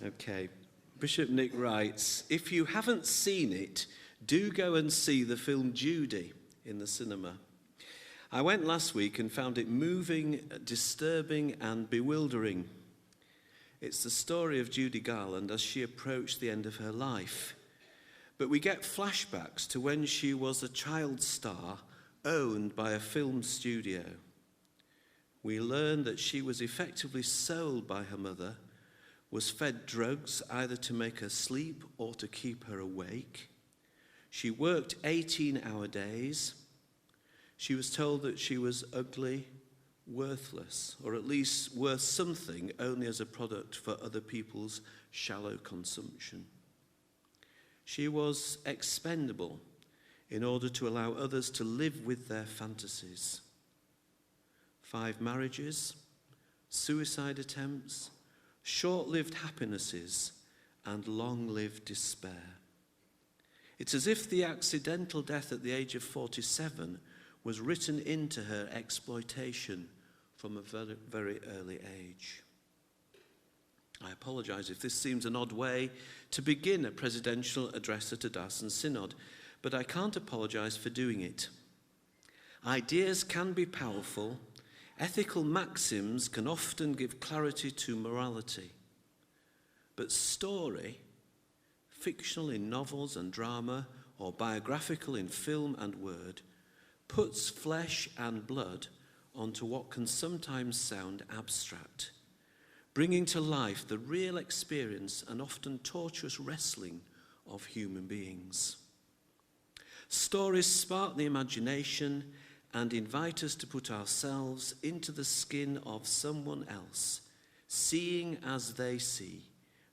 Okay. Bishop Nick writes, if you haven't seen it, do go and see the film Judy in the cinema. I went last week and found it moving, disturbing and bewildering. It's the story of Judy Garland as she approached the end of her life. But we get flashbacks to when she was a child star owned by a film studio. We learn that she was effectively sold by her mother, was fed drugs either to make her sleep or to keep her awake. She worked 18-hour days. She was told that she was ugly, worthless, or at least worth something only as a product for other people's shallow consumption. She was expendable in order to allow others to live with their fantasies. 5 marriages, suicide attempts, short-lived happinesses, and long-lived despair. It's as if the accidental death at the age of 47 was written into her exploitation from a very, very early age. I apologise if this seems an odd way to begin a presidential address at a Diocesan Synod, but I can't apologise for doing it. Ideas can be powerful. Ethical maxims can often give clarity to morality. But story, fictional in novels and drama, or biographical in film and word, puts flesh and blood onto what can sometimes sound abstract, bringing to life the real experience and often tortuous wrestling of human beings. Stories spark the imagination and invite us to put ourselves into the skin of someone else, seeing as they see,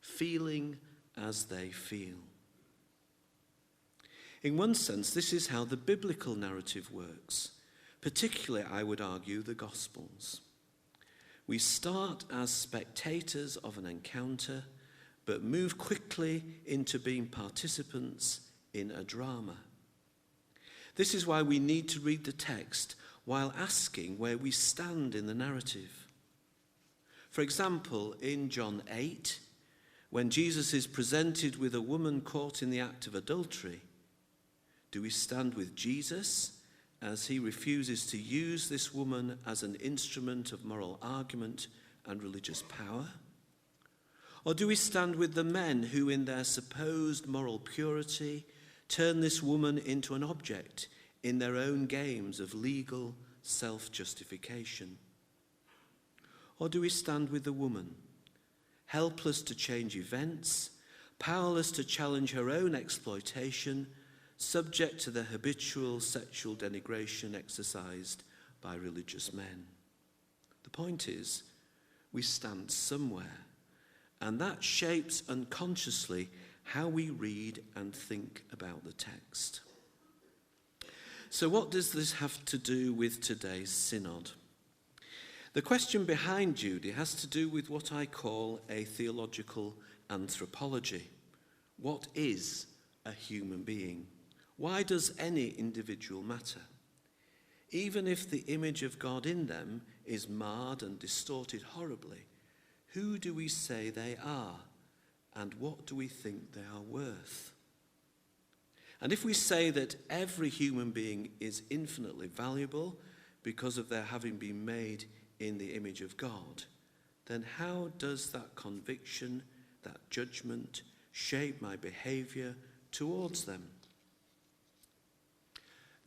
feeling as they feel. In one sense, this is how the biblical narrative works, particularly, I would argue, the Gospels. We start as spectators of an encounter, but move quickly into being participants in a drama. This is why we need to read the text while asking where we stand in the narrative. For example, in John 8, when Jesus is presented with a woman caught in the act of adultery, do we stand with Jesus as he refuses to use this woman as an instrument of moral argument and religious power? Or do we stand with the men who, in their supposed moral purity, turn this woman into an object in their own games of legal self-justification? Or do we stand with the woman, helpless to change events, powerless to challenge her own exploitation, subject to the habitual sexual denigration exercised by religious men? The point is, we stand somewhere, and that shapes unconsciously how we read and think about the text. So what does this have to do with today's synod? The question behind Judy has to do with what I call a theological anthropology. What is a human being? Why does any individual matter? Even if the image of God in them is marred and distorted horribly, who do we say they are? And what do we think they are worth? And if we say that every human being is infinitely valuable because of their having been made in the image of God, then how does that conviction, that judgment, shape my behaviour towards them?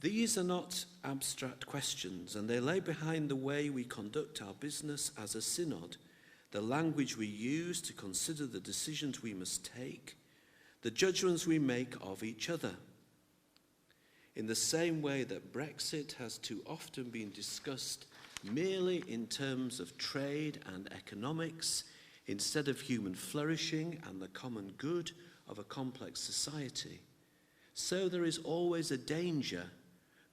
These are not abstract questions, and they lay behind the way we conduct our business as a synod, the language we use to consider the decisions we must take, the judgments we make of each other. In the same way that Brexit has too often been discussed merely in terms of trade and economics, instead of human flourishing and the common good of a complex society, so there is always a danger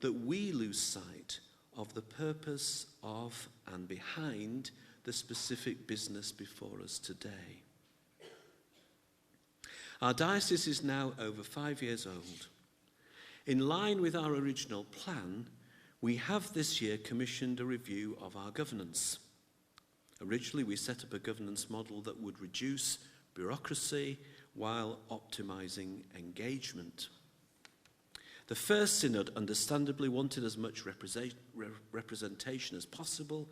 that we lose sight of the purpose of and behind the specific business before us today. Our diocese is now over 5 years old. In line with our original plan, we have this year commissioned a review of our governance. Originally, we set up a governance model that would reduce bureaucracy while optimising engagement. The first synod understandably wanted as much representation as possible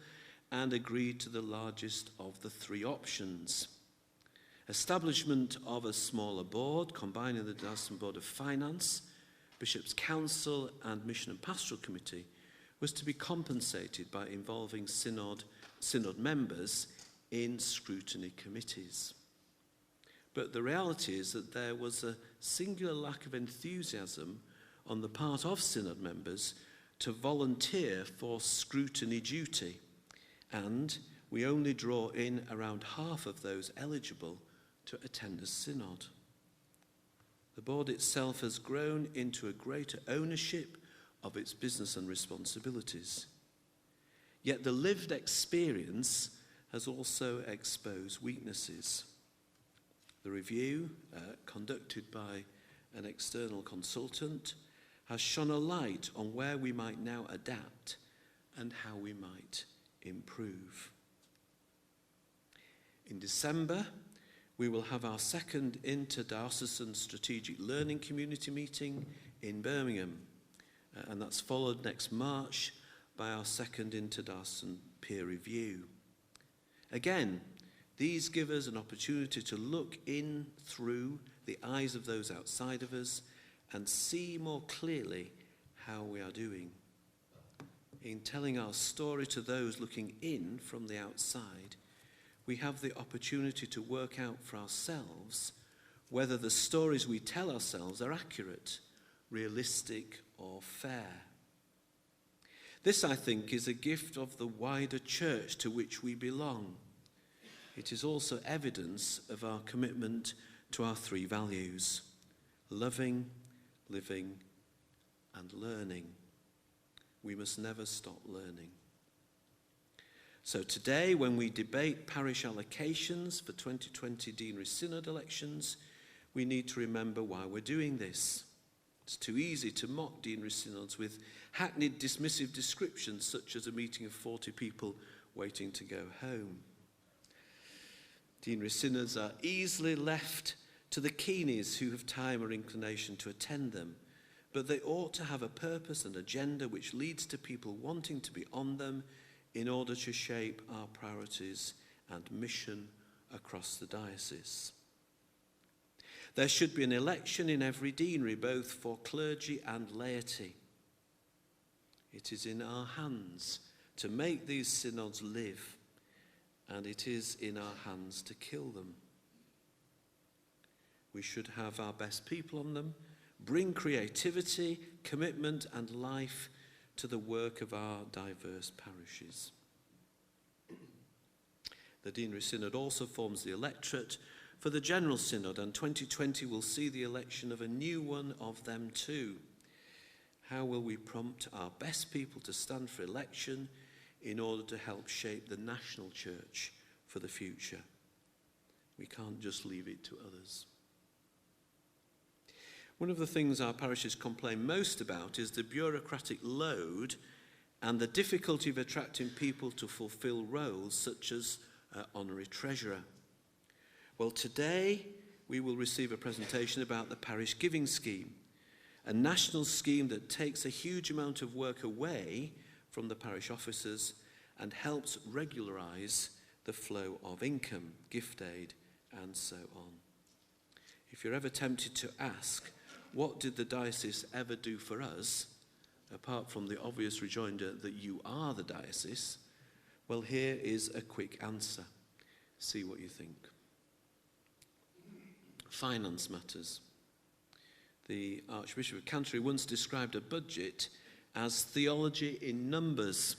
and agreed to the largest of the three options. Establishment of a smaller board, combining the Diocesan Board of Finance, Bishop's Council and Mission and Pastoral Committee, was to be compensated by involving synod members in scrutiny committees. But the reality is that there was a singular lack of enthusiasm on the part of synod members to volunteer for scrutiny duty, and we only draw in around half of those eligible to attend a synod. The board itself has grown into a greater ownership of its business and responsibilities. Yet the lived experience has also exposed weaknesses. The review, conducted by an external consultant, has shone a light on where we might now adapt and how we might improve. In December, we will have our second interdiocesan strategic learning community meeting in Birmingham, and that's followed next March by our second interdiocesan peer review. Again, these give us an opportunity to look in through the eyes of those outside of us and see more clearly how we are doing. In telling our story to those looking in from the outside, we have the opportunity to work out for ourselves whether the stories we tell ourselves are accurate, realistic, or fair. This, I think, is a gift of the wider church to which we belong. It is also evidence of our commitment to our three values: loving, living, and learning. We must never stop learning. So today, when we debate parish allocations for 2020 Deanery Synod elections, we need to remember why we're doing this. It's too easy to mock Deanery Synods with hackneyed dismissive descriptions such as a meeting of 40 people waiting to go home. Deanery Synods are easily left to the keenies who have time or inclination to attend them, but they ought to have a purpose and agenda which leads to people wanting to be on them in order to shape our priorities and mission across the diocese. There should be an election in every deanery, both for clergy and laity. It is in our hands to make these synods live, and it is in our hands to kill them. We should have our best people on them, bring creativity, commitment, and life to the work of our diverse parishes. The Deanery Synod also forms the electorate for the General Synod, and 2020 will see the election of a new one of them too. How will we prompt our best people to stand for election in order to help shape the national church for the future? We can't just leave it to others. One of the things our parishes complain most about is the bureaucratic load and the difficulty of attracting people to fulfill roles such as honorary treasurer. Well, today we will receive a presentation about the parish giving scheme, a national scheme that takes a huge amount of work away from the parish officers and helps regularise the flow of income, gift aid, and so on. If you're ever tempted to ask, what did the diocese ever do for us, apart from the obvious rejoinder that you are the diocese? Well, here is a quick answer. See what you think. Finance matters. The Archbishop of Canterbury once described a budget as theology in numbers.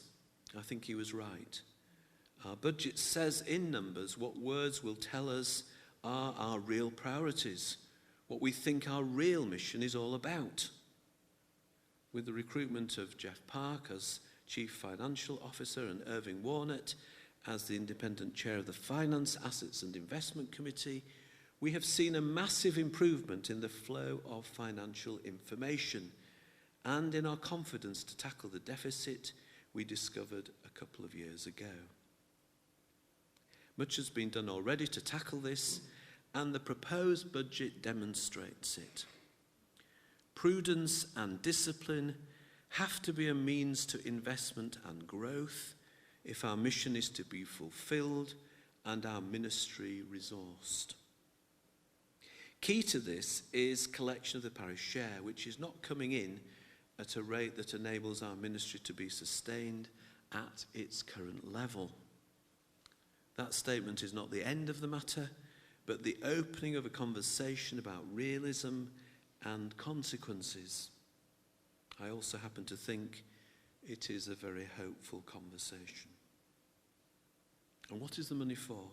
I think he was right. Our budget says in numbers what words will tell us are our real priorities, what we think our real mission is all about. With the recruitment of Jeff Park as Chief Financial Officer and Irving Warnett as the independent chair of the Finance, Assets and Investment Committee, we have seen a massive improvement in the flow of financial information and in our confidence to tackle the deficit we discovered a couple of years ago. Much has been done already to tackle this, and the proposed budget demonstrates it. Prudence and discipline have to be a means to investment and growth if our mission is to be fulfilled and our ministry resourced. Key to this is collection of the parish share, which is not coming in at a rate that enables our ministry to be sustained at its current level. That statement is not the end of the matter, but the opening of a conversation about realism and consequences. I also happen to think it is a very hopeful conversation. And what is the money for?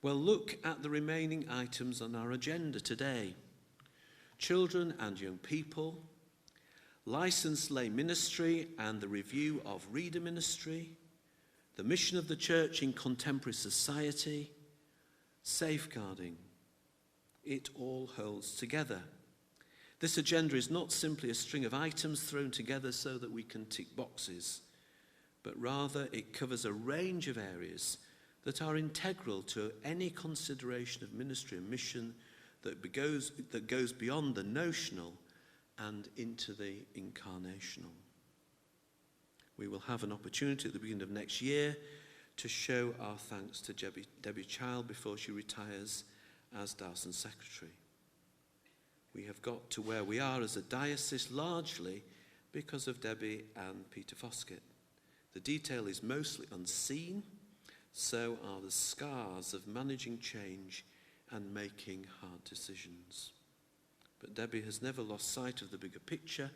Well, look at the remaining items on our agenda today. Children and young people, licensed lay ministry and the review of reader ministry, the mission of the church in contemporary society, safeguarding. It all holds together. This agenda is not simply a string of items thrown together so that we can tick boxes, but rather it covers a range of areas that are integral to any consideration of ministry and mission that goes beyond the notional and into the incarnational. We will have an opportunity at the beginning of next year to show our thanks to Debbie Child before she retires as Diocesan Secretary. We have got to where we are as a diocese largely because of Debbie and Peter Foskett. The detail is mostly unseen, so are the scars of managing change and making hard decisions. But Debbie has never lost sight of the bigger picture,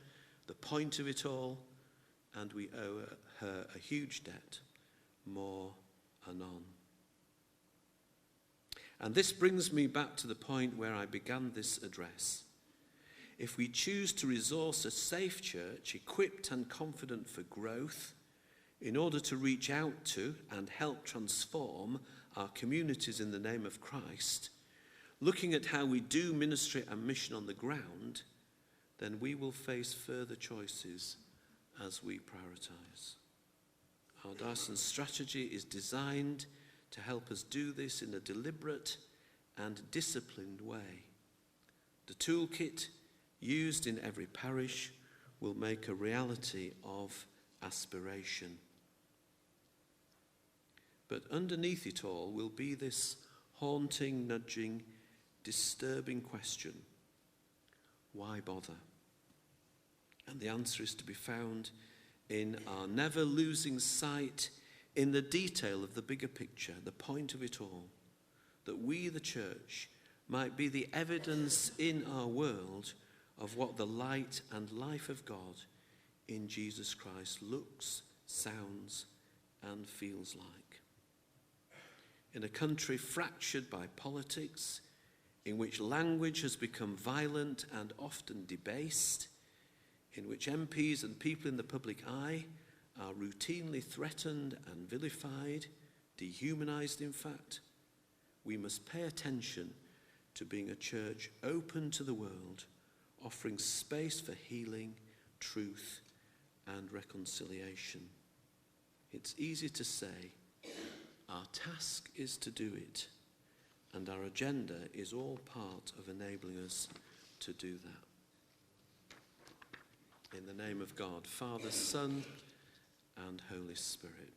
the point of it all, and we owe her a huge debt, more anon. And this brings me back to the point where I began this address. If we choose to resource a safe church, equipped and confident for growth, in order to reach out to and help transform our communities in the name of Christ, looking at how we do ministry and mission on the ground, then we will face further choices as we prioritise. Our diocesan strategy is designed to help us do this in a deliberate and disciplined way. The toolkit used in every parish will make a reality of aspiration. But underneath it all will be this haunting, nudging, disturbing question: why bother? And the answer is to be found in our never losing sight in the detail of the bigger picture, the point of it all, that we, the church, might be the evidence in our world of what the light and life of God in Jesus Christ looks, sounds, and feels like. In a country fractured by politics, in which language has become violent and often debased, in which MPs and people in the public eye are routinely threatened and vilified, dehumanized in fact, we must pay attention to being a church open to the world, offering space for healing, truth, and reconciliation. It's easy to say. Our task is to do it, and our agenda is all part of enabling us to do that. In the name of God, Father, Son, and Holy Spirit.